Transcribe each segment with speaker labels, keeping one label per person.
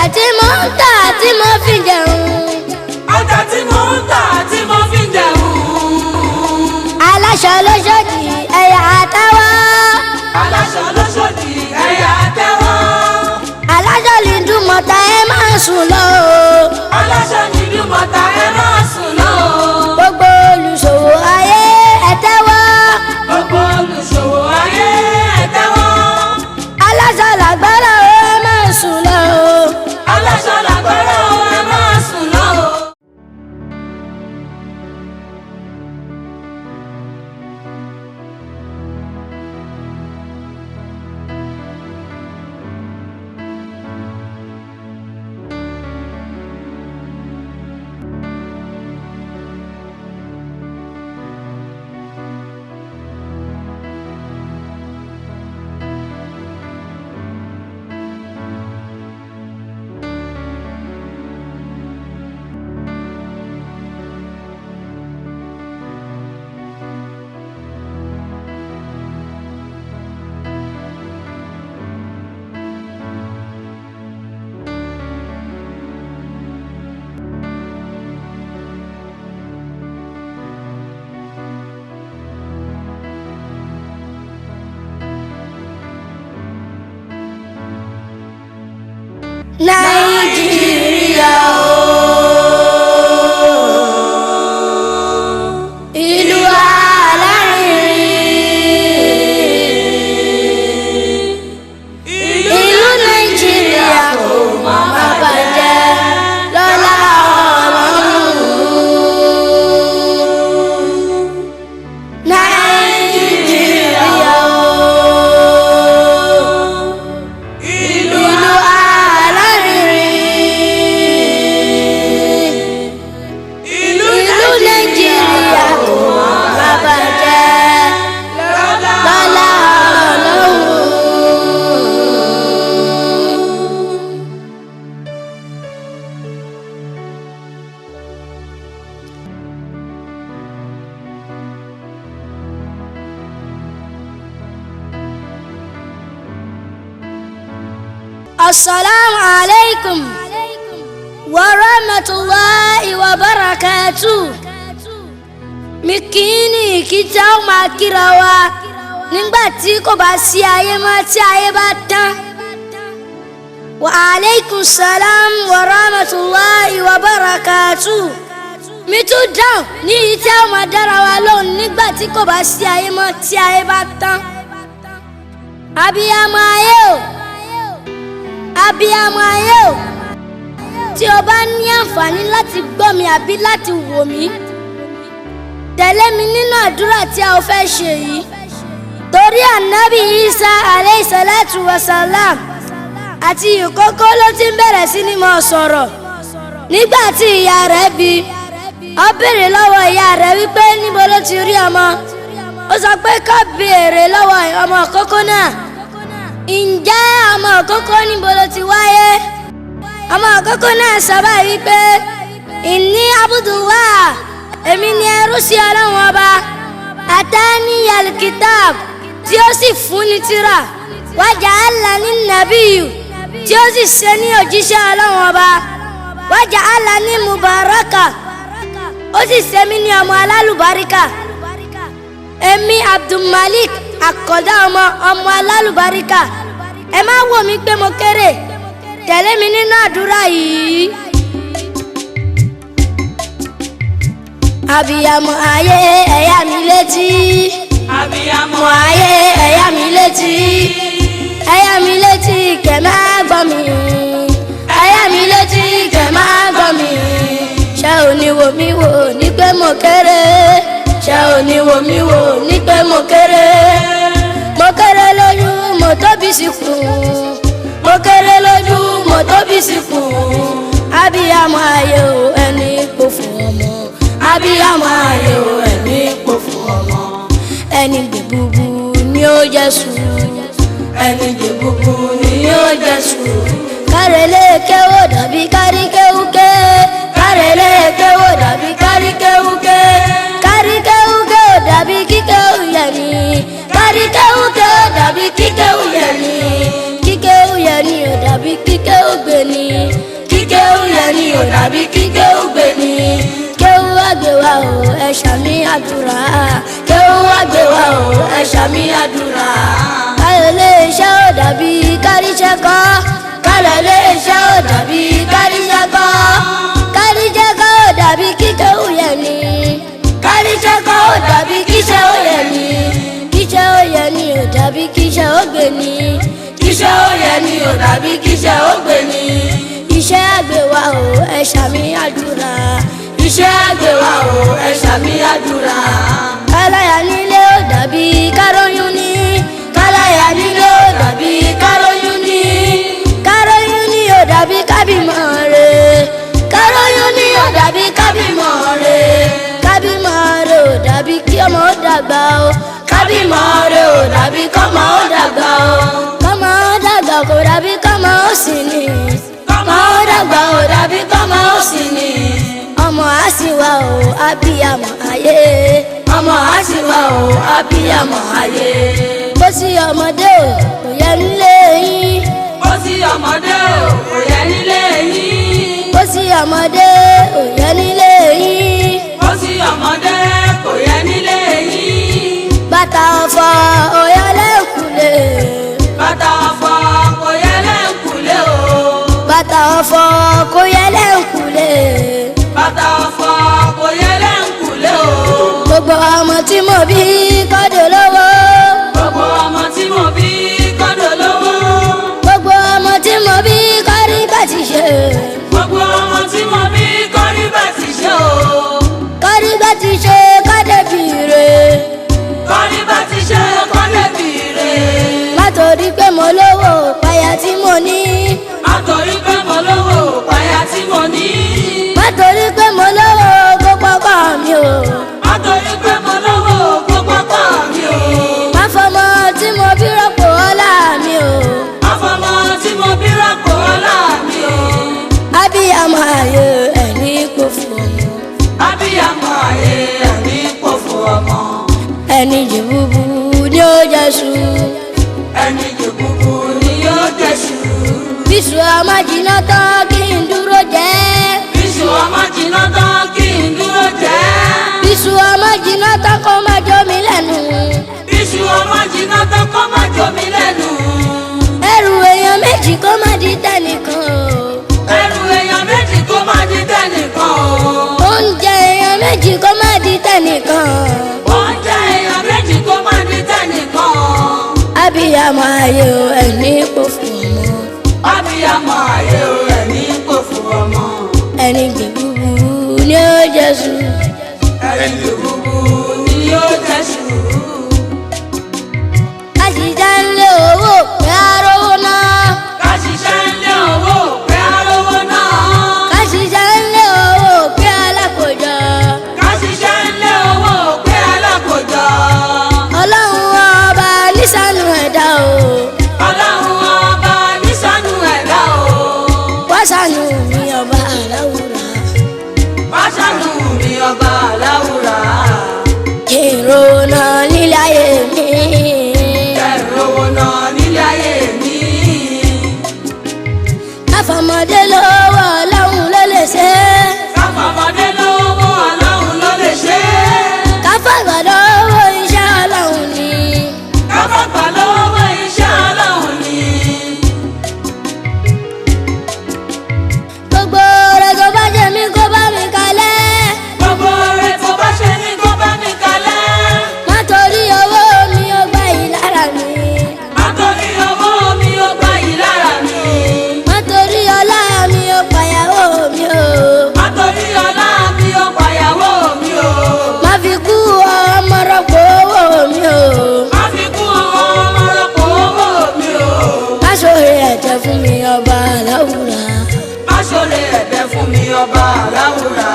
Speaker 1: ọjà tí mo ń tà tí mo fi jẹun.
Speaker 2: ọjà tí mo ń tà tí mo fi jẹun.
Speaker 1: aláṣọ lóṣòdì ẹ̀yà àtẹwọ́.
Speaker 2: aláṣọ lóṣòdì ẹ̀yà àtẹwọ́.
Speaker 1: aláṣọ lìdùmọ̀tà ẹ máa sùn lọ.
Speaker 2: aláṣọ lìdùmọ̀tà ẹ máa sùn lọ.
Speaker 1: gbogbo olùṣòwò ayé ẹ tẹ́wọ́.
Speaker 2: gbogbo olùṣòwò ayé ẹ tẹ́wọ́.
Speaker 1: aláṣọ làgbára ẹ máa sùn lọ.
Speaker 2: aláṣọ làgbára ẹ máa sùn lọ.
Speaker 1: Nàìjíríà ìlú alárinrin. ìlú Nàìjíríà kò má bàjẹ́ lọ́lá Ọlọ́run. Nàìjíríà ìlú Assalamu alaikum wa rahmatullahi wa barakatuh. Mi kì í ní ìkíta ó máa kíra wa nígbà tí kò bá sí ayé mọ́ tí ayé bá tán. Wa alaikum salam wa rahmatullahi wa barakatuh. Mi tún dáhùn ní ìkíta ó máa dára wa lóhùn nígbà tí kò bá sí ayé mọ́ tí ayé bá tán. Abiyamọ ayé o. Abiyamọ ayé o, tí o bá ní àǹfààní láti gbọ́ mi àbí láti wò mí, tẹ̀lé mi nínú àdúrà tí a ò fẹ́ ṣe yìí. Torí ànábì Isa alayhi salatu wa salam àti ìkókó ló ti ń bẹ̀rẹ̀ sí ní máa sọ̀rọ̀. Nígbà tí ìyá rẹ̀ bí, ó béèrè lọ́wọ́ ìyá rẹ̀ wípé níbo ló ti rí ọmọ. Ó sọ pé kó béèrè lọ́wọ́ ọmọ ìkókó náà. Ǹjẹ́ ọmọ ìkókó níbo ló ti wáyé? Ọmọ ìkókó náà sọ báyìí pé inni Abdullah, èmi ni ẹrú sí Ọlọ́run ọba. Atani al-kitab, tí ó sì fún ní tírà. Wa ja'alani nabiyyu, tí ó sì ṣe ní òjíṣẹ́ Ọlọ́run ọba. Wa ja'alani mubaraka, ó sì ṣe mí ní ọmọ alálùbáríkà. Èmi Abdulmalik, àkọ́dá ọmọ alálùbáríkà. Ẹ má wò mí pé mo kéré, tẹ̀lé mi nínú àdúrà yìí. Abiyamọ ayé ẹ̀yà mi létí.
Speaker 2: abiyamọ
Speaker 1: ayé ẹ̀yà mi létí. ẹ̀yà mi létí kẹ̀ má gbọ́ mi. ẹ̀yà mi létí kẹ̀ má gbọ́ mi. ṣé ò ní wò mí wò ní pé mo kéré? ṣé ò ní wò mí wò ní pé mo kéré? Mo kéré lójú mo tóbi síkùn. Mo kéré lójú mo tóbi síkùn. Abiyamọ ayé o, ẹni kò fún ọmọ. Abiyamọ ayé o, ẹni kò fún ọmọ. Ẹni gbé gbogbo ni ó jẹ́ sùn. Ẹni gbé gbogbo ni ó jẹ́ sùn. Kárẹ̀lé kéwò dàbí kárí kéwúké. Kárẹ̀lé kéwò dàbí kárí kéwúké. Kárí kéwúké ò dàbí kíké òyẹ̀ ni. Kárí kéwúké ò dàbí kíké òyẹ̀ ni. Kíké òyẹ̀ ni ò dàbí kíké ògbè ni.
Speaker 2: dàbí kí kéwú gbé ni.
Speaker 1: kéwú wá gbé wa o ẹ ṣàmì àdúrà.
Speaker 2: kéwú wá gbé wa o ẹ ṣàmì àdúrà.
Speaker 1: kálẹ̀ lè ṣe ó dàbí káríṣẹ́ kọ́.
Speaker 2: kálẹ̀ lè ṣe ó dàbí káríṣẹ́ kọ́.
Speaker 1: káríṣẹ́ kọ́ ó dàbí kíkẹ́ òye ni.
Speaker 2: káríṣẹ́ kọ́ ó dàbí kíṣẹ́ òye ni.
Speaker 1: kíṣẹ́ òye ni ó dàbí kíṣẹ́ ògbé ni.
Speaker 2: kíṣẹ́ òye ni ó dàbí kíṣẹ́ ògbé ni.
Speaker 1: iṣẹ́ àgbẹ̀ wa o ẹ ṣàmì àdúrà.
Speaker 2: iṣẹ́ àgbẹ̀ wa o ẹ ṣàmì àdúrà.
Speaker 1: káláyà nílé ó dàbí káróyún ní.
Speaker 2: káláyà nílé ó dàbí káróyún ní.
Speaker 1: káróyún ní ó dàbí kábímọ rẹ̀.
Speaker 2: káróyún ní ó dàbí kábímọ rẹ̀.
Speaker 1: kábímọ rẹ̀ ó dàbí kí ọmọ ó dàgbà o.
Speaker 2: kábímọ rẹ̀ ó dàbí kọ́mọ ó dàgbà o.
Speaker 1: kọ́mọ ó dàgbà kò dàbí kọ́mọ ó sì ní.
Speaker 2: kọ́mọ ó dàgbà ó dàbí kọ́mọ ó sì ní.
Speaker 1: ọmọ á sì wá o abiyamọ ayé.
Speaker 2: ọmọ á sì wá o abiyamọ ayé.
Speaker 1: bó sì ọmọdé o kò yẹ nílé yín.
Speaker 2: bó sì ọmọdé o kò yẹ nílé yín.
Speaker 1: bó sì ọmọdé ò yẹ nílé yín.
Speaker 2: bó sì ọmọdé kò yẹ nílé yín.
Speaker 1: bàtà ọ̀fọ̀ ò yẹ lẹ́kùlé.
Speaker 2: bàtà ọ̀fọ̀ kò yẹ lẹ́kùlé o.
Speaker 1: bàtà ọ̀fọ̀ kò yẹ lẹ́kùlé.
Speaker 2: bàtà ọ̀fọ̀ kò yẹ lẹ́kùlé o.
Speaker 1: gbogbo ọmọ tí mo bí kọ́dọ̀ lówó.
Speaker 2: gbogbo ọmọ tí mo bí kọ́dọ̀ lówó.
Speaker 1: gbogbo ọmọ tí mo bí kọ́rí bá ti ṣe.
Speaker 2: gbogbo ọmọ tí mo bí kọ́rí bá ti ṣe o.
Speaker 1: kọ́rí bá ti ṣe kọ́dẹ̀ bìrè.
Speaker 2: kọ́rí bá ti ṣe kọ́dẹ̀ bìrè.
Speaker 1: látòrí pé mo lówó páyà tí mo ní.
Speaker 2: látòrí pé mo lówó páyà tí mo ní.
Speaker 1: látòrí pé mo lówó gbogbo ọkọ mi o.
Speaker 2: látòrí pé mo lówó gbogbo ọkọ mi o.
Speaker 1: má fọmọ tí mo bí rọ́pò ọlá mi o.
Speaker 2: àfọmọ tí mo bí rọ́pò ọlá mi o.
Speaker 1: abiyamọ ayé ẹni kò fún ọmọ.
Speaker 2: abiyamọ ayé ẹni kò fún ọmọ.
Speaker 1: ẹni jẹ búburú ni ó jẹ sùn.
Speaker 2: ẹni jẹ búburú ni yóò jẹ sùúrù.
Speaker 1: bísú ọmọ jìnnà tán kí n dúró jẹ.
Speaker 2: bísú ọmọ jìnnà tán kí n dúró jẹ.
Speaker 1: bísú ọmọ jìnnà tán kó má jó mi lẹ́nu.
Speaker 2: bísú ọmọ jìnnà tán kó má jó mi lẹ́nu.
Speaker 1: ẹrù èèyàn méjì kó má di tẹnìkan o.
Speaker 2: ẹrù èèyàn méjì kó má di tẹnìkan o.
Speaker 1: oúnjẹ èèyàn méjì kó má di tẹnìkan.
Speaker 2: oúnjẹ èèyàn méjì kó má di tẹnìkan.
Speaker 1: abiyamọ ayé o ẹni kò fún ọmọ.
Speaker 2: abiyamọ ayé o ẹni kò fún ọmọ.
Speaker 1: ẹni gbé búburú ni ó jẹ sùn.
Speaker 2: ẹni jẹ búburú ni yóò jẹ sùúrù.
Speaker 1: káṣíṣẹ́ ń lé owó pé arówó náà.
Speaker 2: ká ṣiṣẹ́ ń lé owó pé arówó náà.
Speaker 1: ká ṣiṣẹ́ ń lé owó pé alákòjọ.
Speaker 2: ká ṣiṣẹ́ ń lé owó pé alákòjọ.
Speaker 1: ọlọ́run ọba nísànú ẹ̀dá o.
Speaker 2: ọlọ́run ọba níṣàánú ẹ̀dá o.
Speaker 1: wá ṣàánú mi ọba aláwùrà.
Speaker 2: wá ṣàánú mi ọba aláwùrà.
Speaker 1: kí n ronà nílé ayé mi.
Speaker 2: kẹrù owó náà nílé ayé mi.
Speaker 1: káfọmọdé lówó ọlọ́run ló lè ṣe.
Speaker 2: káfọmọdé lówó ọlọ́run ló lè ṣe.
Speaker 1: káfọ̀gbà lówó iṣẹ́ ọlọ́run ni.
Speaker 2: káfọ̀gbà lówó iṣẹ́ ọlọ́run ni.
Speaker 1: gbogbo rẹ̀ tó bá jẹ́ mi kó bá mi kalẹ̀.
Speaker 2: gbogbo rẹ̀ tó bá ṣe ní kó bá mi kalẹ̀.
Speaker 1: má torí owó mi ó gbà yìí lára mi.
Speaker 2: àtòrí owó mi ó gbà yìí lára mi.
Speaker 1: má torí ọlá mi ó pàyàwó mi o.
Speaker 2: àtòrí ọlá mi ó pàyàwó mi o.
Speaker 1: má fi kú ọmọ rọ́pò owó mi o.
Speaker 2: má fi kún ọmọ rọ́pò owó mi o.
Speaker 1: má ṣoore ẹ̀jẹ̀ fún mi ọba aláwùrà.
Speaker 2: má ṣoore ẹ̀bẹ̀ fún mi ọba aláwùrà.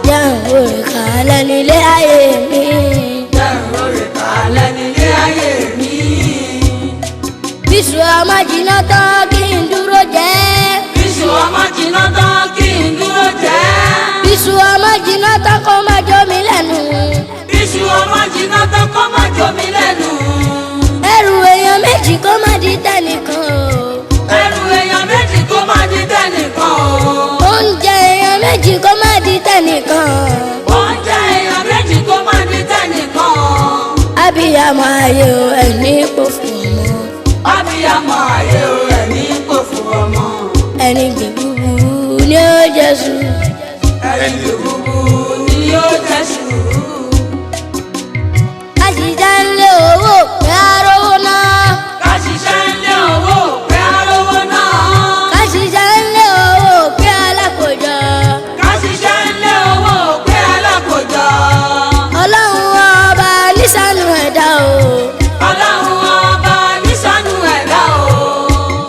Speaker 1: jẹ́ òwe kàálẹ̀ nílé ayé mi.
Speaker 2: dẹ̀rọ rẹ̀ kálẹ̀ nílé ayé mi.
Speaker 1: bísú ọmọ jìnnà tán kí n dúró jẹ́.
Speaker 2: bíṣù ọmọ jìnnà tán kí n dúró jẹ́.
Speaker 1: bísú ọmọ jìnnà tán kó má jó mi lẹ́nu.
Speaker 2: bíṣù ọmọ jìnnà tán kó má jó mi lẹ́nu.
Speaker 1: ẹrù èèyàn méjì kó má di tẹnìkan o.
Speaker 2: ẹrù èèyàn méjì kó má di tẹnìkan o.
Speaker 1: oúnjẹ èèyàn méjì kó má di tẹnìkan.
Speaker 2: oúnjẹ èèyàn méjì kó má di tẹnìkan.
Speaker 1: abiyamọ ayé o ẹni pòfò ọmọ.
Speaker 2: abiyamọ ayé o ẹni pòfò ọmọ.
Speaker 1: ẹni gbé búburú ni ó jẹ sùn.
Speaker 2: ẹni gbé búburú ni ó jẹ sùn.
Speaker 1: ká ṣiṣẹ́ ń lé owó pé arówó náà.
Speaker 2: ká ṣiṣẹ́ ń lé owó pé arówó náà.
Speaker 1: ká ṣiṣẹ́ ń lé owó pé alákòjọ.
Speaker 2: ká ṣiṣẹ́ ń lé owó pé alákòjọ.
Speaker 1: ọlọ́run ọba nísànú ẹ̀dá o.
Speaker 2: ọlọ́run ọba nísànú ẹ̀dá o.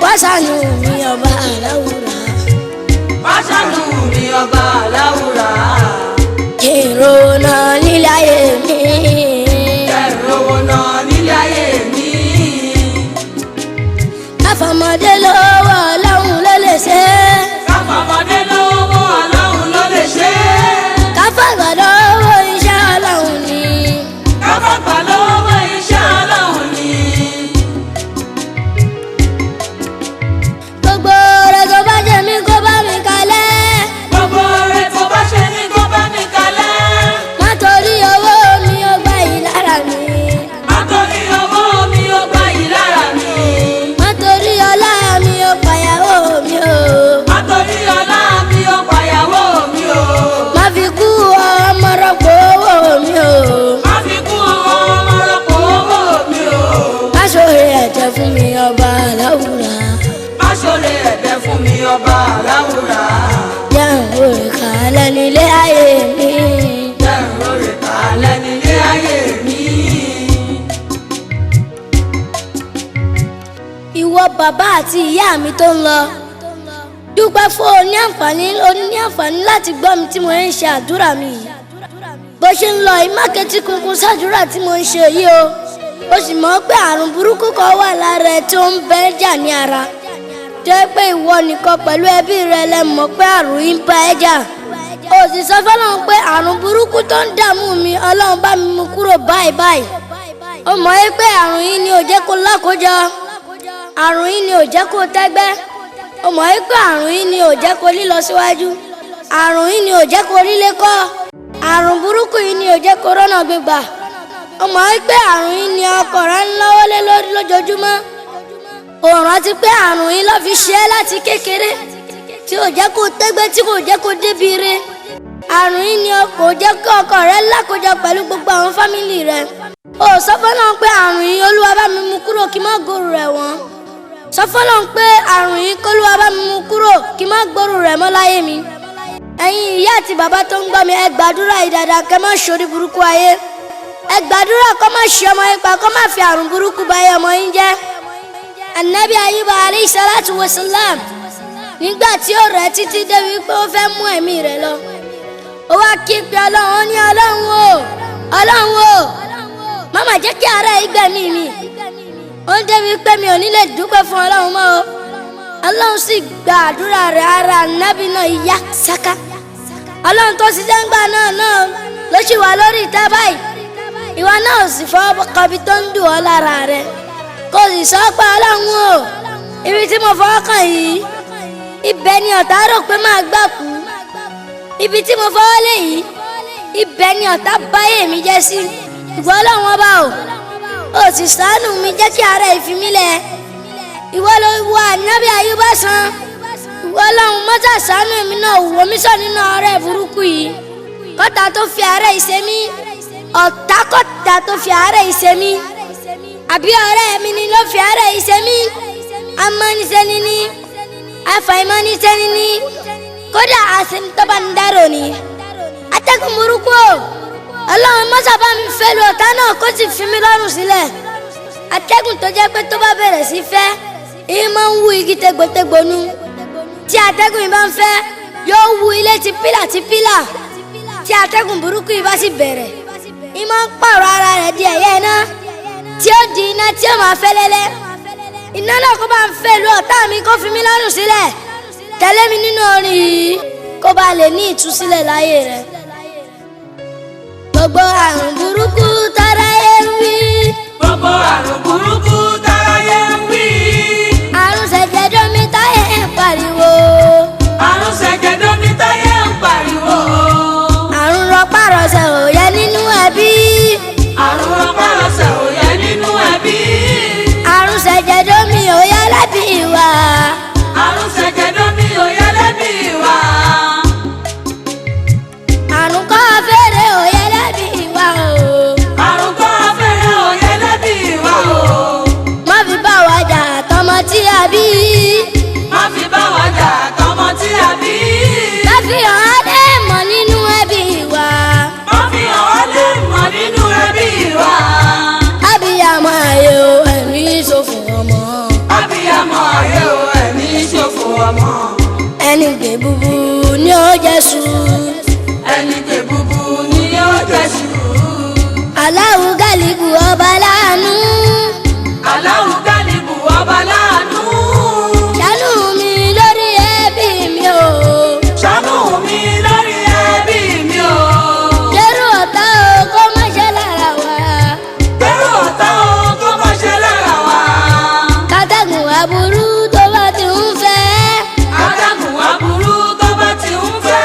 Speaker 1: wá ṣàánú mi ọba aláwùrà.
Speaker 2: wá ṣàánú mi ọba aláwùrà.
Speaker 1: kí n rówó náà nílé ayé mi.
Speaker 2: ẹ̀rọ náà nílé ayé mi.
Speaker 1: káfọmọdé lówó ọlọ́run ló lè ṣe é.
Speaker 2: káfọmọdé lówó ọlọ́run ló lè ṣe é.
Speaker 1: káfàgbà lówó iṣẹ́ ọlọ́run ni.
Speaker 2: káfàgbà lówó iṣẹ́ ọlọ́run ni.
Speaker 1: gbogbo rẹ̀ tó bá jẹ mí kó bá mi kalẹ̀.
Speaker 2: gbogbo rẹ̀ tó bá ṣe ní kó bá mi kalẹ̀.
Speaker 1: má torí owó mi ó gbà yìí lára mi.
Speaker 2: má torí owó mi ó gbà yìí lára mi.
Speaker 1: má torí ọlá mi ó pàyàwó mi o.
Speaker 2: má torí ọlá mi ó pàyàwó mi o.
Speaker 1: má fi kú ọmọ rọpò owó mi o.
Speaker 2: má fi kú ọmọ rọpò owó mi o.
Speaker 1: má ṣòro ẹ̀jẹ̀ fún mi ọba aláwùrà.
Speaker 2: má ṣoore ẹ̀dẹ̀ fún mi ọba aláwùrà.
Speaker 1: jẹ́ ìwé ìkàlẹ̀ nílé ayé mi.
Speaker 2: ẹ̀rọ rẹ̀ kalẹ̀ nílé ayé mi.
Speaker 1: ìwọ bàbá àti ìyá mi tó ń lọ dúpẹ́ fún oní àǹfààní láti gbọ́ mi tí mo ń ṣe àdúrà mi yìí. bó ṣe ń lọ ìmákẹ́tì kunkun ṣàdúrà tí mo ń ṣe yìí o. ó sì mọ̀ pé àrùn burúkú kan wà lára ẹ tó ń bẹ́ jà ní ara. jẹ́ pé ìwọ nìkan pẹ̀lú ẹbí rẹ lẹ mọ̀ pé àrùn yìí ń bá ẹ jà. ó sì sọ fọlọ́run pé àrùn burúkú tó ń dààmú mi ọlọ́run bá mi mú kúrò báyìí báyìí. ó mọ̀ pé àrùn yìí ni ò jẹ́ kó lákòjọ. àrùn yìí ni ò jẹ́ kó tẹ́gbẹ́. ó mọ̀ pé àrùn yìí ni ò jẹ́ kó lílọ síwájú. àrùn yìí ni ò jẹ́ kó rílé kọ́. àrùn burúkú yìí ni ò jẹ́ kó rọ́nà gbégbà. ó mọ̀ pé àrùn yìí ni ọkọ rẹ̀ ń lọ́wọ́ lé lórí lójoojúmọ́. ó rántí pé àrùn yìí ló fi ṣe é láti kékeré tí ò jẹ́ kó tẹ́gbẹ́ tí kò jẹ́ kó débi re. àrùn yìí ni kò jẹ́ kó ọkọ rẹ̀ lákòjọ pẹ̀lú gbogbo àwọn fámìlì rẹ̀. ó sọ fọ́lọ́run pé àrùn yìí olúwa bá mi mú kúrò kí má gbòòrò rẹ̀ wọ́n. sọ fọ́lọ́run pé àrùn yìí kólúwa bá mi mú kúrò kí má gbòòrò rẹ̀ mọ́ láyé mi. ẹ̀yin ìyá àti bàbá tó ń gbọ́ mi ẹ gbàdúrà yìí dáadáa kẹ́ má ṣorí burúkú ayé. ẹ gbàdúrà kó má ṣe ọmọ yín pa kó má fi àrùn burúkú bà ayé ọmọ yín jẹ́. Ànábì Ayúbà alayhi salatu wa salam nígbà tí ó rẹ̀ títí débi pé ó fẹ́ mú ẹ̀mí rẹ̀ lọ. ó wá kí pé ọlọ́run ní ọlọ́run o má mà jẹ́ kí ara ìgbẹ̀mí mi. ó ń débi pé mi ò ní lè dúpẹ́ fún ọlọ́run mọ́ o. ọlọ́run sì gba àdúrà rẹ̀ ara ànábì náà yá sáká. ọlọ́run tó ṣiṣẹ́ ń gbà náà ló ṣì wà lórí ìtẹ́ báyìí. ìwọ náà ò sì fọwọ́ kọbi tó ń dùn ọ́ lára rẹ̀. kò sì sọ pé ọlọ́run o ibi tí mo fọwọ́ kàn yìí ibẹ̀ ni ọ̀tá rò pé máa gbà kú. ibi tí mo fọwọ́ lé yìí ibẹ̀ ni ọ̀tá báyé mi jẹ́ sí. ìwọ ọlọ́run ọba o sì ṣàánú mi jẹ́ kí ara ìfimílẹ̀. ìwọ ló wọ ànábì Ayúbà sàn. ìwọ ọlọ́run mọ́tà ṣàánú èmi náà wò mí sọ nínú ọ̀rẹ́ burúkú yìí. kọ́tà tó fi àárẹ̀ ìṣe mí ọ̀tá kọ́tà tó fi àárẹ̀ ìṣe mí. àbí ọ̀rẹ́ mi ni ló fi àárẹ̀ ìṣe mí. amánisẹ́ni ni afàìmánisẹ́ni ni kódà àṣetọ́ba ń dárò ni. atẹ́gùn burúkú o ọlọ́run mọ́sá bá mi fẹ́ lu ọ̀tá náà kó sì fi mí lọ́rùn sílẹ̀. atẹ́gùn tó jẹ́ pé tó bá bẹ̀rẹ̀ sí fẹ́ èyí máa ń wú igi tegbòtegbò nu. tí atẹ́gùn yìí bá ń fẹ́ yóò wú ilé ti pílà tí atẹ́gùn burúkú yìí bá sì bẹ̀rẹ̀ èyí máa ń pààrọ̀ ara rẹ̀ di ẹ̀yẹ iná tí ó di iná tí ó máa fẹ́ lẹ́lẹ́. iná náà kó bá ń fẹ́ lu ọ̀tá mi kó fi mí lọ́rùn sílẹ̀. tẹ̀lé mi nínú orin yìí kó bá lè ní ìtúsílẹ̀ láyé rẹ̀. gbogbo àrùn burúkú táráyé ń wí.
Speaker 2: gbogbo àrùn burúkú táráyé ń wí.
Speaker 1: àrùn ṣẹ̀jẹ̀dómi táyé ń pariwo.
Speaker 2: àrùn ṣẹ̀jẹ̀dómi táyé ń pariwo.
Speaker 1: bí.
Speaker 2: má fi bá wa jà tọmọ tí a bí.
Speaker 1: má fi hàn án lè mọ̀ nínú ẹbí wa.
Speaker 2: má fi hàn án lè mọ̀ nínú ẹbí wa.
Speaker 1: abiyamọ ayé o ẹ̀mí ṣòfò ọmọ.
Speaker 2: abiyamọ ayé o ẹ̀mí ṣòfò ọmọ.
Speaker 1: ẹni gbé búburú ni ó jẹ́sù.
Speaker 2: ẹni gbé búburú ni ó jẹ́sù.
Speaker 1: Allahu Galibu ọba láàánú.
Speaker 2: Allahu Galibu ọba láàánú.
Speaker 1: ṣàánú mi lórí ẹbí mi o.
Speaker 2: ṣàánú mi lórí ẹbí mi o.
Speaker 1: kẹ́rù ọ̀tá o kó má ṣe lára wa.
Speaker 2: kẹ́rù ọ̀tá o kó má ṣe lára wa.
Speaker 1: kátàgùn aburú tó bá ti ń fẹ́.
Speaker 2: kátàgùn aburú tó bá ti ń fẹ́.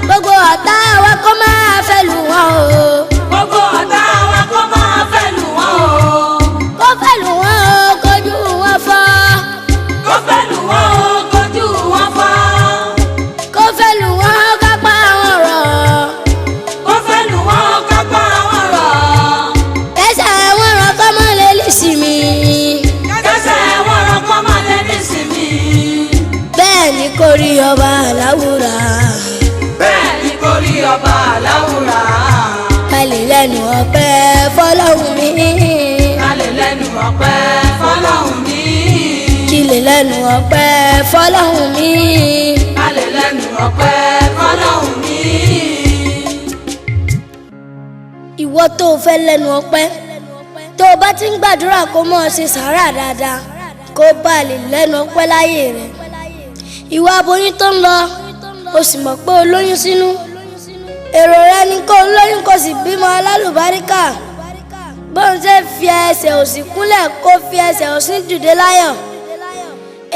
Speaker 1: gbogbo ọ̀tá wa kó máa fẹ́ lù wọ́n o.
Speaker 2: gbogbo ọ̀tá wa kó máa fẹ́ lù wọ́n o.
Speaker 1: kó fẹ́ lù wọ́n o kojú wọn fọ́.
Speaker 2: kó fẹ́ lù wọ́n o kojú wọn fọ́.
Speaker 1: kó fẹ́ lù wọ́n o kápá wọn rọ̀.
Speaker 2: kó fẹ́ lù wọ́n o kápá wọn rọ̀.
Speaker 1: kẹsẹ̀ wọn rọ̀ kọ́ mọ́ lè lè sí mi.
Speaker 2: kẹsẹ̀ wọn rọ̀ kọ́ mọ́ lè lè sí mi.
Speaker 1: bẹ́ẹ̀ ni kò rí ọba aláwùrà.
Speaker 2: bẹ́ẹ̀ ni kò rí ọba aláwùrà.
Speaker 1: kalẹ̀ lẹ́nu ọpẹ́ fọlọ́hún mi.
Speaker 2: kalẹ̀ lẹ́nu ọpẹ́ fọlọ́hún mi.
Speaker 1: kílẹ̀ lẹ́nu ọpẹ́ fọlọ́hún mi.
Speaker 2: kalẹ̀ lẹ́nu ọpẹ́ fọlọ́hún mi.
Speaker 1: ìwọ tó o fẹ́ lẹ́nu ọpẹ́ tó o bá ti ń gbàdúrà kó mọ́ ọ ṣe sàárà dáadáa kó o bá lè lẹ́nu ọpẹ́ láyé rẹ̀. ìwọ aboyún tó ń lọ o sì mọ̀ pé o lóyún sínú. èrò rẹ ni kó o lóyún kó o sì bímọ alálùbáríkà. bóun ṣe fi ẹsẹ̀ òsì kúnlẹ̀ kó o fi ẹsẹ̀ òsì dìde láyọ̀.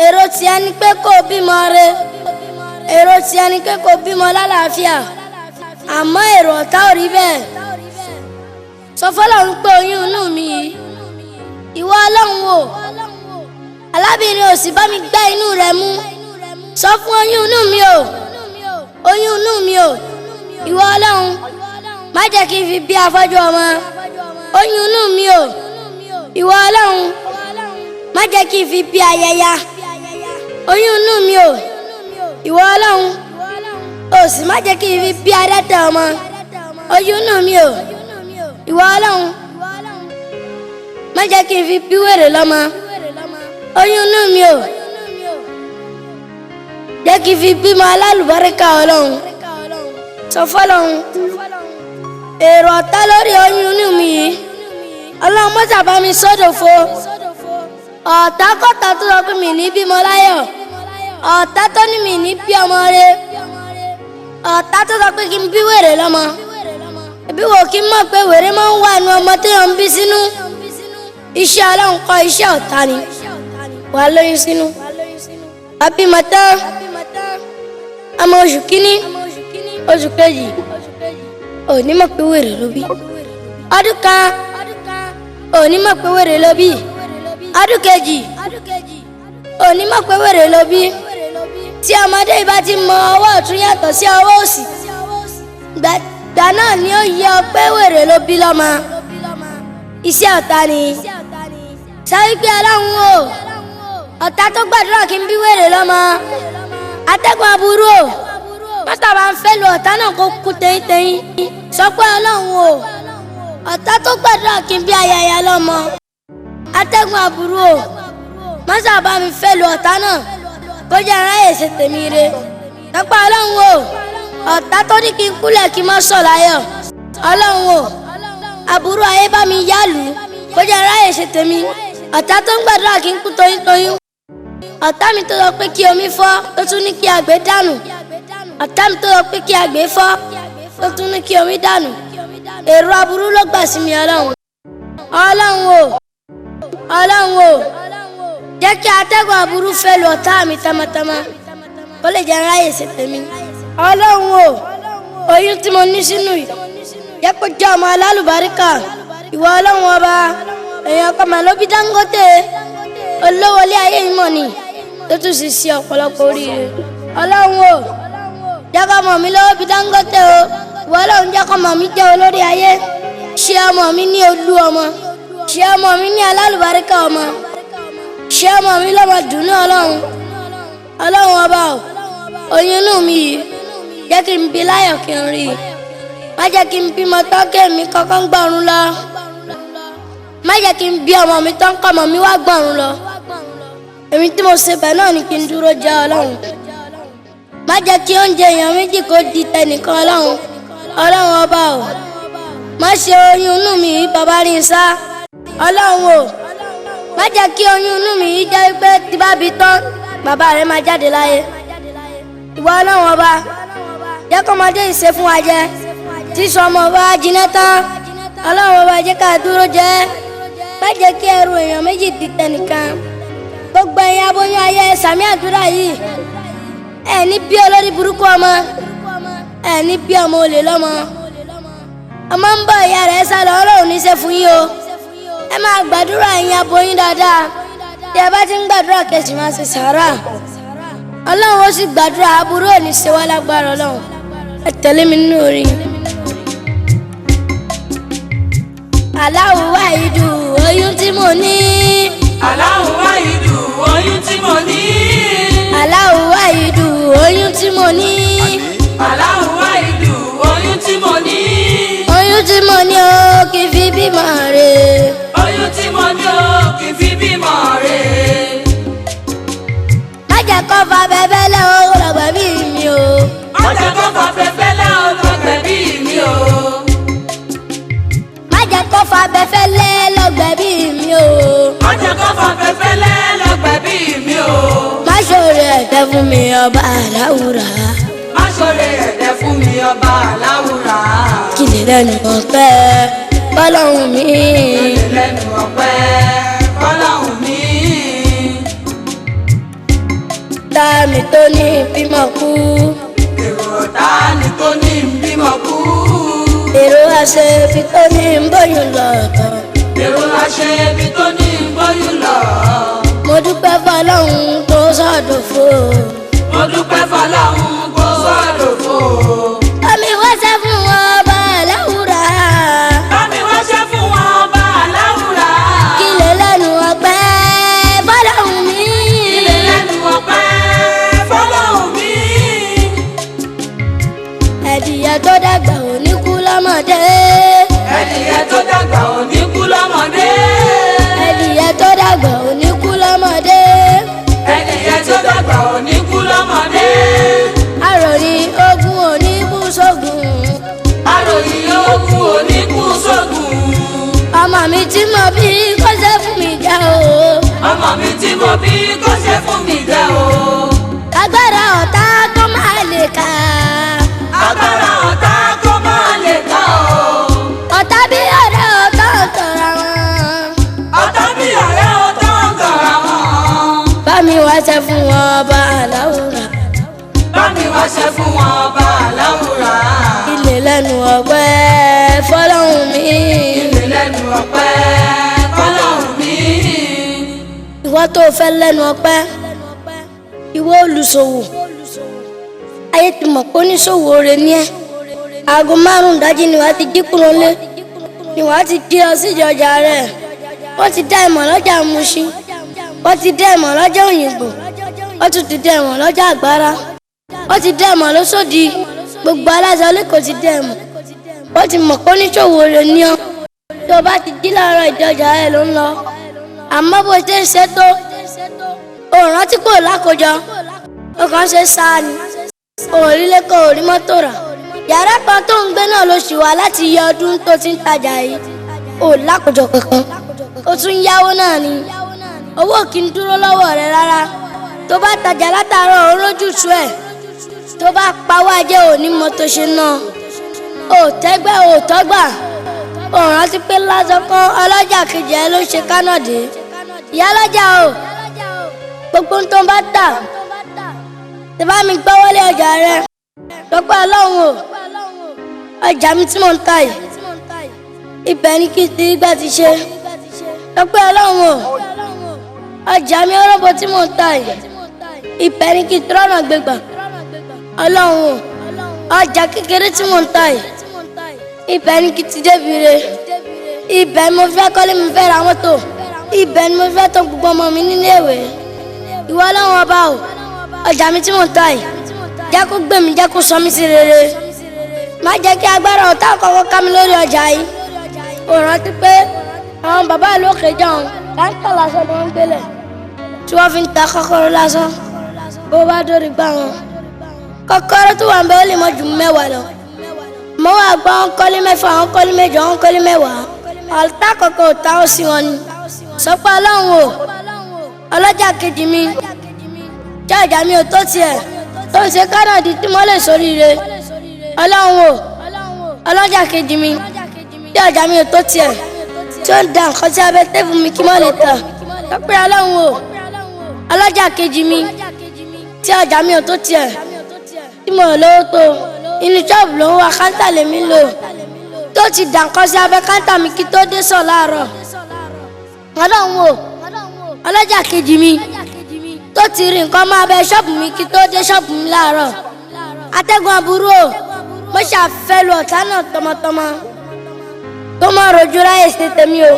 Speaker 1: èrò tiẹ̀ ni pé kó o bímọ re. èrò tiẹ̀ ni pé kó o bímọ lálàáfíà. àmọ́ èrò ọ̀tá ò rí bẹ́ẹ̀. sọ fọlọ́run pé oyún inú mi yìí ìwọ ọlọ́run wò alábìnrin ò sì bá mi gbá inú rẹ mú. sọ fún oyún inú mi o oyún inú mi o ìwọ ọlọ́run má jẹ́ kí n fi bí afọ́jú ọmọ. oyún inú mi o ìwọ ọlọ́run má jẹ́ kí n fi bí ayẹya. oyún inú mi o ìwọ ọlọ́run o sì má jẹ́ kí n fi bí adẹ́tẹ̀ ọmọ. oyún inú mi o ìwọ ọlọ́run má jẹ́ kí n fi bí wèrè lọ́mọ. oyún inú mi o jẹ́ kí n fi bímọ alálùbáríkà ọlọ́run. sọ fọlọ́run èrò ọ̀tá lórí oyún inú mi yìí ọlọ́run mọ́tà bá mi sódòfo. ọ̀tá kọ́tà tó sọ pé mi ní bímọ láyọ̀. ọ̀tá tó ní mi ní bí ọmọ rẹ. ọ̀tá tó sọ pé kí n bí wèrè lọ́mọ. ẹbí wo kí n mọ̀ pé wèrè máa ń wà ní ọmọ téèyàn ń bí sínú. iṣẹ́ ọlọ́run kọ́ iṣẹ́ ọ̀tá ni. wà á lóyún sínú. àbímọ tán ọmọ oṣù kínní oṣù kejì òní mọ̀ pé wèrè ló bí. ọdún kan òní mọ̀ pé wèrè ló bí. ọdún kejì òní mọ̀ pé wèrè ló bí. tí ọmọdé yìí bá ti mọ ọwọ́ ọ̀tún yàtọ̀ sí ọwọ́ òsì gbà náà ni ó yẹ ọ pé wèrè ló bí lọ́mọ. iṣẹ́ ọ̀tá ni. sáré pé aláwọn o ọ̀tá tó gbàdúrà kí n bí wèrè lọ́mọ. atẹ́gùn aburú o mọ́tà bá ń fẹ́ lu ọ̀tá náà kó kú tẹ́yìntẹ́yìn. sọ pé ọlọ́run o ọ̀tá tó gbàdúrà kí n bí ayẹyẹ lọ́mọ. atẹ́gùn aburú o mọ́tà bá mi fẹ́ lu ọ̀tá náà kó jẹ́ aráyè ṣe tèmi re. sọ pé ọlọ́run o ọ̀tá tó ní kí n kúlẹ̀ kí n má sọ̀ láyọ̀. ọlọ́run o aburú ayé bá mi yálù kó jẹ́ aráyè ṣe tèmi. ọ̀tá tó ń gbàdúrà kí n kú toyúntoyún. ọ̀tá mi tó lọ pé kí omi fọ́ tó tún ní kí àgbẹ̀ dànù. ọ̀tá mi tó lọ pé kí àgbẹ̀ fọ́ tó tún ní kí omi dànù. èrò aburú ló gbà sí mi ọlọ́run. ọlọ́run o ọlọ́run o jẹ́ kí atẹ́gùn aburú fẹ́ lu ọ̀tá mi tamatama kó lè jẹ́ aráyè ṣe tèmi. ọlọ́run o oyún tí mo ní sínú yìí jẹ́ kó jẹ́ ọmọ alálùbáríkà. ìwọ ọlọ́run ọba èèyàn kan mà ló bí Dangote olówó ilé ayé yìí mọ̀ ni tó tún sì ṣe ọ̀pọ̀lọpọ̀ oríire. ọlọ́run o jẹ́ kó ọmọ mi lówó bí Dangote o. ìwọ ọlọ́run jẹ́ kó ọmọ mi jẹ́ olórí ayé. ṣe ọmọ mi ní olú ọmọ. ṣe ọmọ mi ní alálùbáríkà ọmọ. ṣé ọmọ mi lọ́mọ dùnú ọlọ́run ọba o oyún inú mi yìí jẹ́ kí n bí láyọ̀ kí n rí i má jẹ́ kí n bímọ tán kémi kọ́kọ́ ń gbọ́run lọ má jẹ́ kí n bí ọmọ mi tán kọ́ ọmọ mi wá gbọ́run lọ èmi tí mo ṣe bẹ̀ náà ni kí n dúró jẹ́ ọlọ́run má jẹ́ kí oúnjẹ èèyàn méjì kó di tẹnìkan ọlọ́run ọba o má ṣe oyún inú mi yìí bàbá rí sá ọlọ́run o má jẹ́ kí oyún inú mi yìí jẹ́ pé tí bá bí tán bàbá rẹ̀ máa jáde láyé ìwọ ọlọ́run ọba jẹ́ kọ́mọdé ìṣe fún wa jẹ tí sọmọ bá jiná tán ọlọ́run ọba jẹ́ ká dúró jẹ́ má jẹ́ kí ẹrù èèyàn méjì di tẹnìkan gbogbo ẹ̀yin aboyún ayé sàmì àdúrà yìí ẹ̀ ní bí olórí burúkú ọmọ ẹ̀ ní bí ọmọ olè lọ́mọ ọmọ ń bọ̀ ìyá rẹ̀ sálọ ọlọ́run níṣẹ́ fún yín o ẹ máa gbàdúrà ẹ̀yin aboyún dáadáa tí ẹ bá ti ń gbàdúrà kejì máa ṣe sàárà ọlọ́run ó sì gbàdúrà aburú ò ní ṣe wá lágbára ọlọ́run ẹ tẹ̀lé mi nínú orin. Allahu Wahidu oyún tí mo ní.
Speaker 2: Allahu Wahidu oyún tí mo ní.
Speaker 1: Allahu Wahidu oyún tí mo ní.
Speaker 2: Allahu Wahidu oyún tí mo ní.
Speaker 1: Oyún tí mo ní o kì í fi bímọ rè.
Speaker 2: Oyún tí mo ní o kì í fi bímọ rè.
Speaker 1: Má jẹ́ kó fa bẹ́bẹ́ lẹ́ o lọ́gbẹ́ bí mi o.
Speaker 2: Má jẹ́ kó fa bẹ́bẹ́ lẹ́ o lọ́gbẹ́ bí mi o.
Speaker 1: Má jẹ́ kó fa bẹ́fẹ́ lẹ́ lọ́gbẹ́ bí mi o.
Speaker 2: Má jẹ́ kó fa bẹ́fẹ́ lẹ́ lọ́gbẹ́ bí mi o.
Speaker 1: Má ṣoore ẹ̀tẹ́ fún mi ọba aláwùrà.
Speaker 2: Má ṣoore ẹ̀tẹ́ fún mi ọba aláwùrà.
Speaker 1: Kí lè lẹ́nu ọpẹ́ fọ́lọ́hun mi.
Speaker 2: Kí lè lẹ́nu ọpẹ́ fọ́lọ́hun mi.
Speaker 1: Tá mi tó ní bímọ kú.
Speaker 2: Èrò tá ni tó ní bímọ kú.
Speaker 1: Èrò àṣebi tó ní bóyún lọ.
Speaker 2: Èrò àṣebi tó ní bóyún lọ.
Speaker 1: Mo dúpẹ́ fọ́lọ́hun tó sọ̀dọ̀ fò.
Speaker 2: Mo dúpẹ́ fọ́lọ́hun tó sọ̀dọ̀ fò.
Speaker 1: Bámi wáṣẹ́ fún ọba aláwùrà.
Speaker 2: Bámi wáṣẹ́ fún ọba aláwùrà.
Speaker 1: Kí lè lẹ́nu ọpẹ́ fọ́lọ́hun mi.
Speaker 2: Kí lè lẹ́nu ọpẹ́ fọ́lọ́hun mi.
Speaker 1: Ẹ̀dìyẹ tó dàgbà ò ní kú lọ́mọdé.
Speaker 2: Ẹ̀dìyẹ tó dàgbà ò ní kú lọ́mọdé.
Speaker 1: Ẹ̀dìyẹ tó dàgbà ò ní kú lọ́mọdé.
Speaker 2: Ẹ̀dìyẹ tó dàgbà ò ní kú lọ́mọdé.
Speaker 1: Àròyìn ogun ò ní bú sógun.
Speaker 2: Àròyìn ogun ò ní kú sógun.
Speaker 1: Ọmọ mi tí mo bí kó ṣe fún mi jẹ́ o.
Speaker 2: Ọmọ mi tí mo bí kó ṣe fún mi jẹ́ o.
Speaker 1: Agbára ọ̀tá kó máa lè kà.
Speaker 2: Agbára ọ̀tá kó máa lè ká o.
Speaker 1: Ọ̀tá bí ọ̀rẹ́ ọ̀tá ń tọ̀ra wọn.
Speaker 2: Ọ̀tá bí ọ̀rẹ́ ọ̀tá ń tọ̀ra wọn.
Speaker 1: Bámi wáṣẹ́ fún ọba aláwùrà.
Speaker 2: Bámi wáṣẹ́ fún ọba aláwùrà.
Speaker 1: Ilé lẹ́nu ọpẹ́ fọ́lọ́hun mi.
Speaker 2: Ilé lẹ́nu ọpẹ́ fọ́lọ́hun mi.
Speaker 1: Ìwọ tó fẹ́ lẹ́nu ọpẹ́ ìwọ olùṣòwò ayé ti mọ̀ pé oníṣòwò rẹ̀ ní ẹ́. Aago 5 dájí ni wàá ti jí kúrò lé ni wàá ti jí lọ sí ọjà rẹ̀. Wọ́n ti dá ìmọ̀ lọ́jà Mùṣín, wọ́n ti dá ìmọ̀ lọ́jà Òyìngbò, wọ́n tún ti dá ìmọ̀ lọ́jà Àgbárá, wọ́n ti dá ìmọ̀ lóṣòdì, gbogbo aláṣọ lẹ́kọ̀ọ́ ti dá ìmọ̀. Wọ́n ti mọ̀ pé oníṣòwò rẹ̀ ní ọ́. Tó o bá ti jí láàárọ̀ ìdọjà rẹ̀ ló ń lọ. Àmọ́ bó ṣe ń ṣe tó o rántí pò lákòjọ o kàn ṣe sáà ni òrílé kan ò rí mọ́tò rà. Yàrá kan tó ń gbé náà ló ṣì wà láti iye ọdún tó ti ń tajà yìí ò lákòjọ kankan ó tún yáwó náà ni owó kì í dúró lọ́wọ́ rẹ̀ rárá. Tó bá tajà látàárọ̀ ó rójútu ẹ̀ tó bá pawó ajé ò ní mọ́tò ṣe náà ò tẹ́gbẹ́ ò tọ́gbà ò rántí pé lásán kan ọlọ́jà kejì ẹ ló ṣe kánàdé. Ìyá lọ́jà o gbogbo tó ń bá tà tí bá mi gbọ́ wọlé ọjà rẹ lọ́pọ̀ ọlọ́run o ọjà mi tí mò ń tà yìí ibẹ̀ ni kí n ti gbà ti ṣe lọ́pọ̀ ọlọ́run o ọjà mi ọlọ́bọ tí mò ń tà yìí ibẹ̀ ni kí n tọ́nà gbégbà ọlọ́run o ọjà kékeré tí mò ń tà yìí ibẹ̀ ni kí n ti débi re ibẹ̀ ni mo fẹ́ kọ́lé mi fẹ́ ra mọ́tò ibẹ̀ ni mo fẹ́ tọ́ gbogbo ọmọ mi nílé ìwé. Ìwọ Ọlọ́run ọba o, ọjà mi tí mò ń tà yìí jẹ́ kó gbé mi, jẹ́ kó sọ mí sí rere. Má jẹ́ kí agbára ọ̀tá kọ́kọ́ ká mi lórí ọjà yìí. Ó rántí pé àwọn bàbá ìlú òkè jọ̀hún láńtà lásán ni wọ́n ń gbélé tí wọ́n fi ń ta kọ́kọ́rọ́ lásán. Bó bá dórí gbá wọn, kọ́kọ́rọ́ tó wà ń bẹ ó lè mọ jù mẹ́wàá lọ. Mo wá gbọ́ wọn kọ́lé mẹ́fà, wọn kọ́lé mẹ́jọ, wọn kọ́lé mẹ́wàá. Ọ̀tá kọ̀ọ̀kan ò ta ó sí wọn ni. Sọ pé Ọlọ́run o, ọlọ́jà kejì mi tí ọjà mi ò tó tiẹ̀ tó ń ṣe kánàdì tí mo lè ṣoríire. Ọlọ́run o, ọlọ́jà kejì mi tí ọjà mi ò tó tiẹ̀ tí ó ń da nǹkan sí abẹ́ tẹ́fù mi kí mo lè tà. Sọ pé Ọlọ́run o, ọlọ́jà kejì mi tí ọjà mi ò tó tiẹ̀ tí mo lówó tó inú ṣọ́ọ̀bù ló ń wá káńtà lèmi lò tó ti dà nǹkan sí abẹ́ káńtà mi kí tó dé sọ̀ láàárọ̀. Ọlọ́run o, ọlọ́jà kejì mi tó ti rí nǹkan máa bẹ ṣọ́ọ̀bù mi kí tó dé ṣọ́ọ̀bù mi láàárọ̀. Atẹ́gùn aburú o, mo ṣàfẹ́lu ọ̀tá náà tọmọtọmọ tó máa rojú ráyè ṣe tèmi o.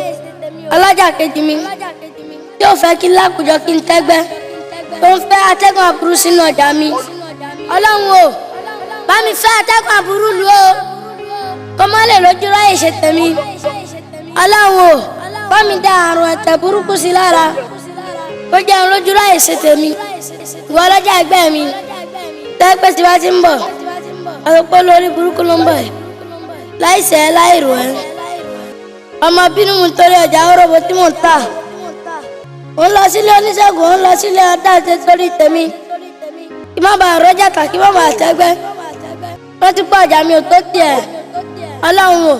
Speaker 1: Ọlọ́jà kejì mi tí ò fẹ́ kí lákùjọ kí n tẹ́gbẹ́ tó ń fẹ́ atẹ́gùn aburú sínú ọjà mi. Ọlọ́run o, bá mi fẹ́ atẹ́gùn aburú lu o kó má lè rojú ráyè ṣe tèmi. Ọlọ́run o, bá mi dá àrùn ẹ̀tẹ̀ burúkú sí lára kó jẹ́ rojú ráyè ṣe tèmi. Ìwọ ọlọ́jà ẹgbẹ́ mi tẹ́gbẹ́ tí wá ti ń bọ̀ ọ̀pọ̀ lórí burúkú ló ń bọ̀ ẹ̀ láìsẹ̀ láìrò ẹ̀. Ọmọ bínú mi torí ọjà òròbó tí mò ń tà. Ó ń lọ sílé oníṣègùn, ó ń lọ sílé ọ̀tá àti torí tèmi kí má bàa rọ́jà tà kí má bàa tẹ́gbẹ́. Wọ́n ti pọ̀ ọjà mi ò tó tiẹ̀. Ọlọ́run o,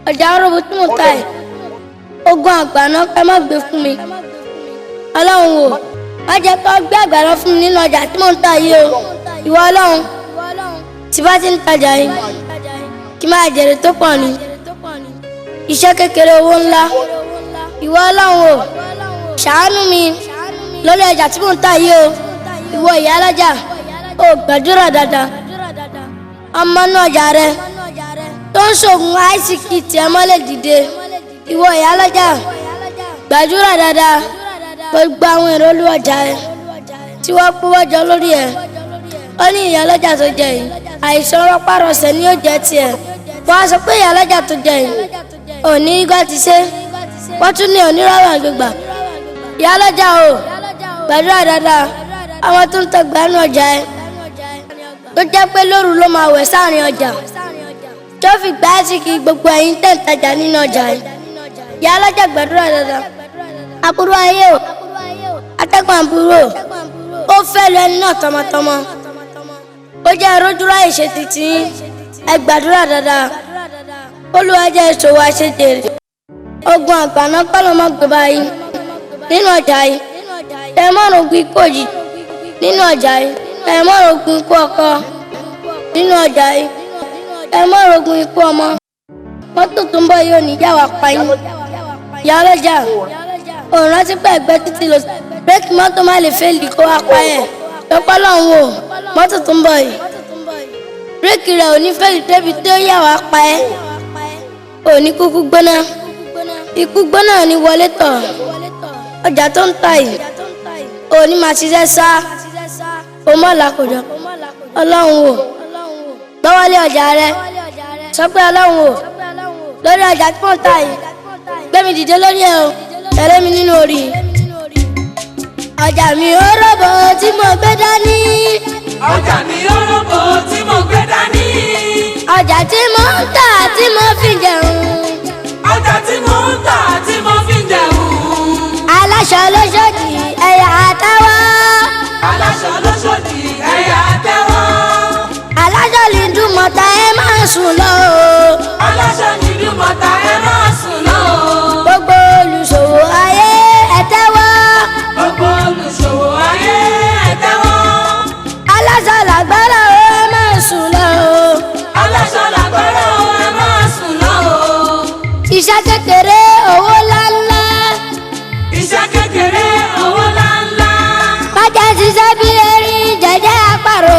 Speaker 1: ọjà òròbó tí mò ń tà ẹ̀ ogun àgbàná ẹ má gbé fún mi. Ọlọ́run o, má jẹ́ kó gbé àgbàná fún mi nínú ọjà tí mò ń tà yìí o. Ìwọ Ọlọ́run tí bá ti ń tajà yìí kí máa jèrè tó pọ̀ ni. Iṣẹ́ kékeré owó ńlá. Ìwọ Ọlọ́run o, ṣàánú mi lórí ọjà tí mò ń tà yìí o. Ìwọ ìyá alájà o, gbàdúrà dáadáa. Ọmọ náà ọjà rẹ tó ń ṣògùn àìsíkì tiẹ̀ mọ́lẹ̀ dìde. Ìwọ ìyá alájà gbàdúrà dáadáa. Gbogbo àwọn èrò olú ọjà ẹ tí wọ́n kó wọ́jọ lórí ẹ̀. Ó ní ìyá alájà tó jẹ yìí àìsàn rọpárọsẹ̀ ni yóò jẹ tiẹ̀. Wọ́n á sọ pé ìyá alájà tó jẹ yìí òní igbá ti ṣe, wọ́n tún ní onírọ̀rùn àgbègbà. Ìyá alájà o, gbàdúrà dáadáa. Àwọn tó ń tọgbà nínú ọjà ẹ tó jẹ́ pé lóru ló máa wẹ̀ sáàrin ọjà tó fi gbá sí kí gbogbo ẹ̀yin tẹ̀ ń tajà nínú ọjà ẹ. Ìyá alájà gbàdúrà dáadáa. Aburú ayé o, atẹ́gùn aburú o, ó fẹ́ lu ẹni náà tọmọtọmọ. Ó jẹ́ rójúrá ìṣe títí ẹ gbàdúrà dáadáa. Olúwa jẹ́ ìṣòwò àṣejèrè. Ogun àgbàná kọ́ ló máa gbé báyìí nínú ọjà yìí. Ẹ mọ̀rọ̀ ogun ikú òjì nínú ọjà yìí. Ẹ mọ̀rọ̀ ogun ikú ọkọ nínú ọjà yìí. Ẹ mọ̀rọ̀ ogun ikú ọmọ. Mọ́tò tó ń bọ̀ yóò ní yà wá pa yín. Ìyá ọlọ́jà òun rántí pé ẹgbẹ́ títí lọ bírèkì mọ́tò má lè fẹ́ẹ̀lì kó wá pa ẹ̀. Lọ́pọ̀ lọ́hùn o, mọ́tò tó ń bọ̀ yìí bírèkì rẹ̀ ò ní fẹ́ẹ̀lì débi tí ó yà wá pa ẹ́. Ò ní kúkú gbóná, ikú gbóná ò ní wọlé tọ̀. Ọjà tó ń tà yìí ò ní máa ṣiṣẹ́ sá o mọ́ làkòjọ. Ọlọ́run o, gbọ́wọ́lé ọjà rẹ. Sọ pé Ọlọ́run o, lórí ọjà tí mò ń tà yìí gbé mi dìde lórí ẹ o, tẹ̀lé mi nínú orí. Ọjà mi òròbó tí mo gbé dání.
Speaker 2: Ọjà mi òròbó tí mo gbé dání.
Speaker 1: Ọjà tí mo ń tà tí mo fi jẹun.
Speaker 2: Ọjà tí mo ń tà tí mo fi jẹun.
Speaker 1: Aláṣọ lóṣòdì ẹ̀yà àtẹwọ́.
Speaker 2: Aláṣọ lóṣòdì ẹ̀yà àtẹwọ́.
Speaker 1: Aláṣọ lìdùmọ̀tà ẹ máa sùn lọ o.
Speaker 2: Aláṣọ lìdùmọ̀tà ẹ máa sùn lọ o.
Speaker 1: Gbogbo olùṣòwò ayé ẹ tẹ́wọ́.
Speaker 2: Gbogbo olùṣòwò ayé ẹ tẹ́wọ́.
Speaker 1: Aláṣọ làgbára o ẹ máa sùn lọ o.
Speaker 2: Aláṣọ làgbára o ẹ máa sùn lọ o.
Speaker 1: Iṣẹ́ kékeré owó ńláńlá.
Speaker 2: Iṣẹ́ kékeré owó ńláńlá.
Speaker 1: Má jẹ́ ṣiṣẹ́ bí erin jẹ́jẹ́ àparò.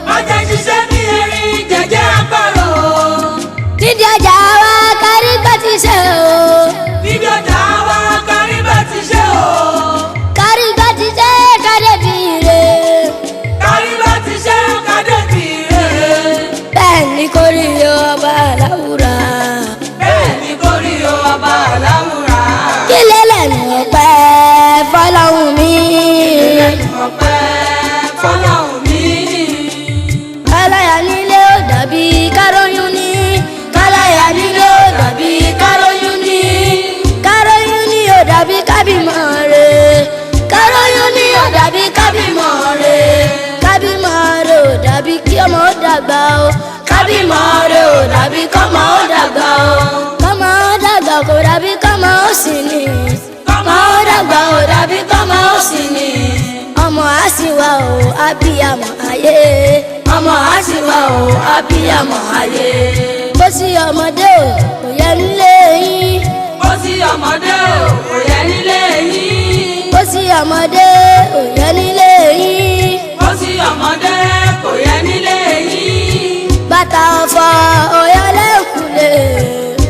Speaker 2: Má jẹ́ ṣiṣẹ́ bí erin jẹ́jẹ́ àparò.
Speaker 1: Nídìí ọjà wa kárí gbọ́ ti ṣe o.
Speaker 2: Nídìí ọjà wa
Speaker 1: dàbí káróyún ní. Káláyà nílé ò dàbí káróyún ní. Káróyún ní ò dàbí kábímọ rẹ̀. Káróyún ní ò dàbí kábímọ rẹ̀. Kábímọ rẹ̀ ò dàbí kí ọmọ ó dàgbà o. Kábímọ rẹ̀ ò dàbí kọ́mọ ó dàgbà o. Kọ́mọ ó dàgbà kò dàbí kọ́mọ ó sì ní. Kọ́mọ ó dàgbà ò dàbí kọ́mọ ó sì ní. Ọmọ á sì wá o abiyamọ ayé. Ọmọ á sì wá o abiyamọ ayé. Bó sí ọmọdé o kò yẹ nílé yín.
Speaker 2: Bó sí ọmọdé o kò yẹ nílé yín.
Speaker 1: Bó sí ọmọdé ò yẹ nílé yín.
Speaker 2: Bó sí ọmọdé kò yẹ nílé yín.
Speaker 1: Bàtà ọ̀fọ̀ ò yẹ lẹ́kùlé.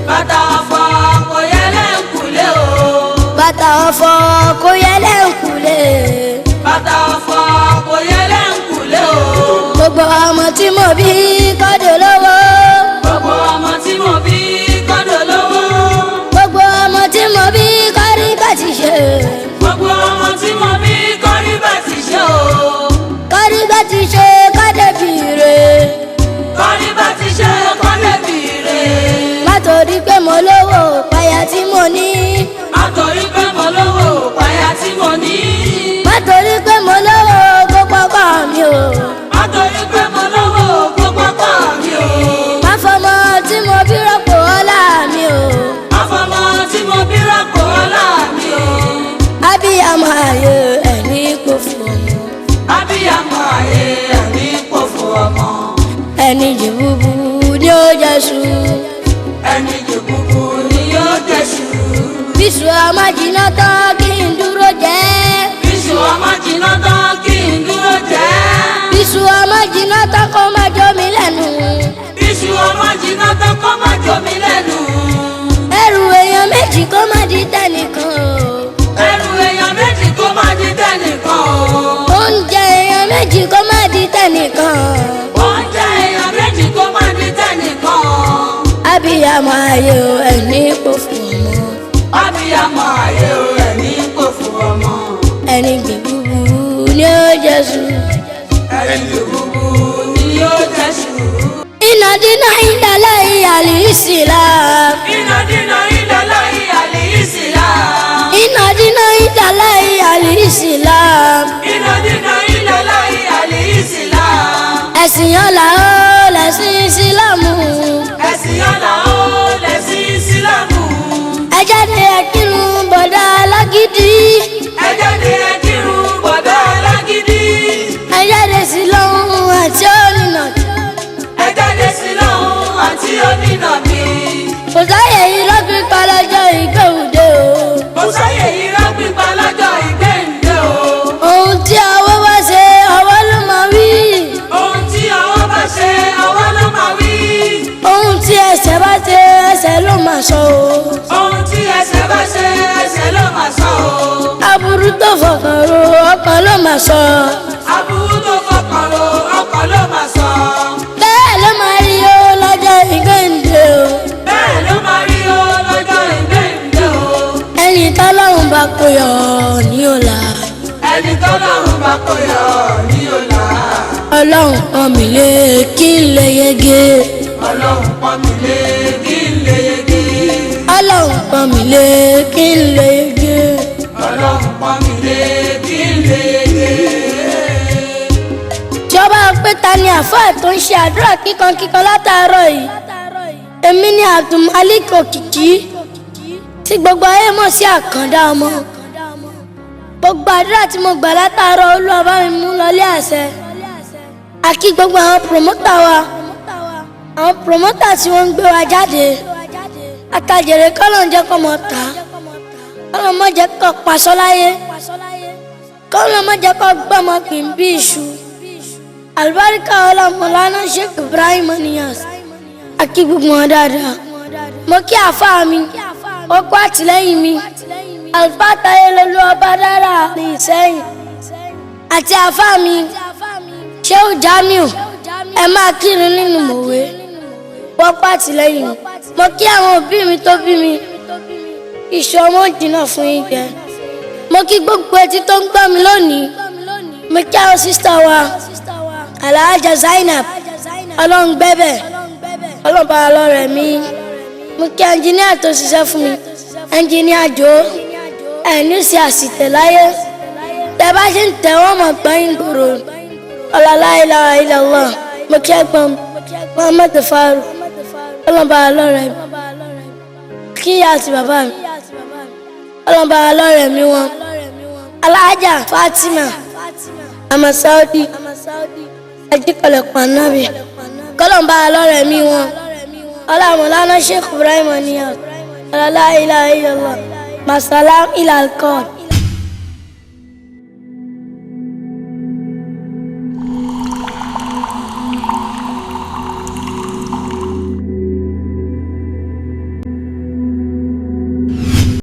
Speaker 2: Bàtà ọ̀fọ̀ kò yẹ lẹ́kùlé o.
Speaker 1: Bàtà ọ̀fọ̀ kò yẹ lẹ́kùlé.
Speaker 2: Bàtà ọ̀fọ̀ kò yẹ lẹ́kùlé o.
Speaker 1: Gbogbo ọmọ tí mo bí kọ́dọ̀ lówó.
Speaker 2: Gbogbo ọmọ tí mo bí kọ́dọ̀ lówó.
Speaker 1: Gbogbo ọmọ tí mo bí kọ́rí bá ti ṣe.
Speaker 2: Gbogbo ọmọ tí mo bí kọ́rí bá ti ṣe o.
Speaker 1: Kọ́rí bá ti ṣe kọ́dẹ̀ bìrè.
Speaker 2: Kọ́rí bá ti ṣe kọ́dẹ̀ bìrè.
Speaker 1: Látòrí pé mo lówó páyà tí mo ní.
Speaker 2: Látòrí pé mo lówó páyà tí mo ní.
Speaker 1: Látòrí pé mo lówó gbogbo ọkọ mi o.
Speaker 2: Látòrí pé mo lówó gbogbo ọkọ mi o.
Speaker 1: Má fọmọ tí mo bí rọ́pò ọlá mi o.
Speaker 2: Àfọmọ tí mo bí rọ́pò ọlá mi o.
Speaker 1: Abiyamọ ayé ẹni kò fún ọmọ.
Speaker 2: Abiyamọ ayé ẹni kò fún ọmọ.
Speaker 1: Ẹni jẹ búburú ni ó jẹ sùn.
Speaker 2: Ẹni jẹ búburú ni yóò jẹ sùn.
Speaker 1: Bísú ọmọ jìnnà tán kí n dúró jẹ́.
Speaker 2: Bísú ọmọ jìnnà tán kí n dúró jẹ́.
Speaker 1: Bísú ọmọ jìnnà tán kó má jó mi lẹ́nu.
Speaker 2: Bísú ọmọ jìnnà tán kó má jó mi lẹ́nu.
Speaker 1: Ẹrù èèyàn méjì kó má di tẹnìkan o.
Speaker 2: Ẹrù èèyàn méjì kó má di tẹnìkan o.
Speaker 1: Oúnjẹ èèyàn méjì kó má di tẹnìkan.
Speaker 2: Oúnjẹ èèyàn méjì kó má di tẹnìkan.
Speaker 1: Abiyamọ ayé o ẹni kò fún ọmọ.
Speaker 2: Abiyamọ ayé o ẹni kò fún ọmọ.
Speaker 1: Ẹni gbé búburú ni ó jẹ sùn.
Speaker 2: Ẹni jẹ búburú ni yóò jẹ sùn.
Speaker 1: Iná dínà ìdálẹ́ ìyàlí ìsìlá.
Speaker 2: Iná dínà ìdálẹ́ ìyàlí ìsìlá.
Speaker 1: Iná dínà ìdálẹ́ ìyàlí ìsìlá.
Speaker 2: Iná dínà ìdálẹ́ ìyàlí ìsìlá.
Speaker 1: Ẹ̀sìn ọ̀la ó lẹ̀sìn ìsìlámù.
Speaker 2: Ẹ̀sìn ọ̀la ó lẹ̀sìn ìsìlámù.
Speaker 1: Ẹ jáde ẹ kírun bọ̀dá alágídí.
Speaker 2: Ẹ jáde ẹ kírun bọ̀dá alágídí.
Speaker 1: Ẹ jáde sí lọ́hùn àti onínà.
Speaker 2: Ẹ jáde sí lọ́hùn àti onínà mi.
Speaker 1: Kò sáyè irọ́ pípa lọ́jọ́ ìgbéhùndé o.
Speaker 2: Kò sáyè irọ́ pípa lọ́jọ́ ìgbéǹde o.
Speaker 1: Ohun tí ọwọ́ bá ṣe ọwọ́ ló máa wí.
Speaker 2: Ohun tí ọwọ́ bá ṣe ọwọ́ ló máa wí.
Speaker 1: Ohun tí ẹsẹ̀ bá ṣe ẹsẹ̀ ló máa sọ o.
Speaker 2: Ohun tí ẹsẹ̀ bá ṣe ẹsẹ̀ ló máa sọ o.
Speaker 1: Aburú tó fọkàn ro ọkàn ló máa sọ.
Speaker 2: Aburú tó fọkàn ro ọkàn ló máa sọ.
Speaker 1: Bẹ́ẹ̀ ló máa rí o lọ́jọ́ ìgbéǹde o.
Speaker 2: Bẹ́ẹ̀ ló máa rí o lọ́jọ́ ìgbéǹde o.
Speaker 1: Ẹni tọ́lọ́run bá kó yọ ní ọ̀la.
Speaker 2: Ẹni tọ́lọ́run bá kó yọ ní ọ̀la.
Speaker 1: Ọlọ́run pọ́n mi lé kí n lè yege.
Speaker 2: Ọlọ́run pọ́n mi lé kí n lè yege.
Speaker 1: Ọlọ́run pọ́n mi lé kí n lè yege.
Speaker 2: Ọlọ́run pọ́n mi lé kí n lè yege.
Speaker 1: Ìjọba pé ta ni àfáà tó ń ṣe àdúrà kíkankíkan látàárọ̀ yìí. Èmi ni Abdulmalik Òkìkí tí gbogbo ayé mọ̀ sí Àkàndá ọmọ. Gbogbo àdúrà tí mo gbà látàárọ̀ Olúwa bá mi mú lọlé àṣẹ. Àkí gbogbo àwọn promota wa, àwọn promota tí wọ́n ń gbé wa jáde. Àtàjèrè kọ́lọ̀ ń jẹ́ kọ́ mọ̀ ta, kọ́lọ̀ mọ̀ jẹ́ kọ́ paṣọ láyé, kọ́lọ̀ mọ̀ jẹ́ kọ́ gbọ́mọ kì í bí iṣu. Àlùbáríkà ọlá Mọ̀lánà Sheikh Ibrahim Niyas. Àkí gbogbo wọn dáadáa. Mo kí àfáà mi, ó kó àtìlẹ́yìn mi. Àlùfáà Táyé Lolú ọba dára ní Ìṣẹ́yìn. Àti àfáà mi, Shehu Jamiu, ẹ máa kírun nínú mòwe. Wọ́n kó àtìlẹ́yìn mi. Mo kí àwọn òbí mi tó bí mi. Ìṣọ́ ọmọ jìnnà fún yín jẹ. Mo kí gbogbo etí tó ń gbọ́ mi lónìí. Mo kí àwọn sísítà wa, Alhaja Zainab, ọlọ́run gbẹ́bẹ̀ ọlọ́run bá lọ́rẹ̀ mi mo kí ẹnjìníà tó ṣiṣẹ́ fún mi ẹnjìníà jò ẹni ṣe àṣìtẹ̀ láyé tẹ bá ṣe ń tẹ̀ wọ́n mọ̀ gbẹ́yìn gbòòrò la ilaha illallah mo kí ẹ̀gbọ́n Muhammad Faruk ọlọ́run bá lọ́rẹ̀ mi kí ìyá àti bàbá mi ọlọ́run bá lọ́rẹ̀ mi wọn Alhaja Fatima Ama Saudi ajíkọlẹ̀ pànábì kọ́lọ́n bá lọ́rẹ̀ mi wọn ọlọ́mọlánà Sheikh Ibrahim Niyas la ilaha illallah masalam ilal qad.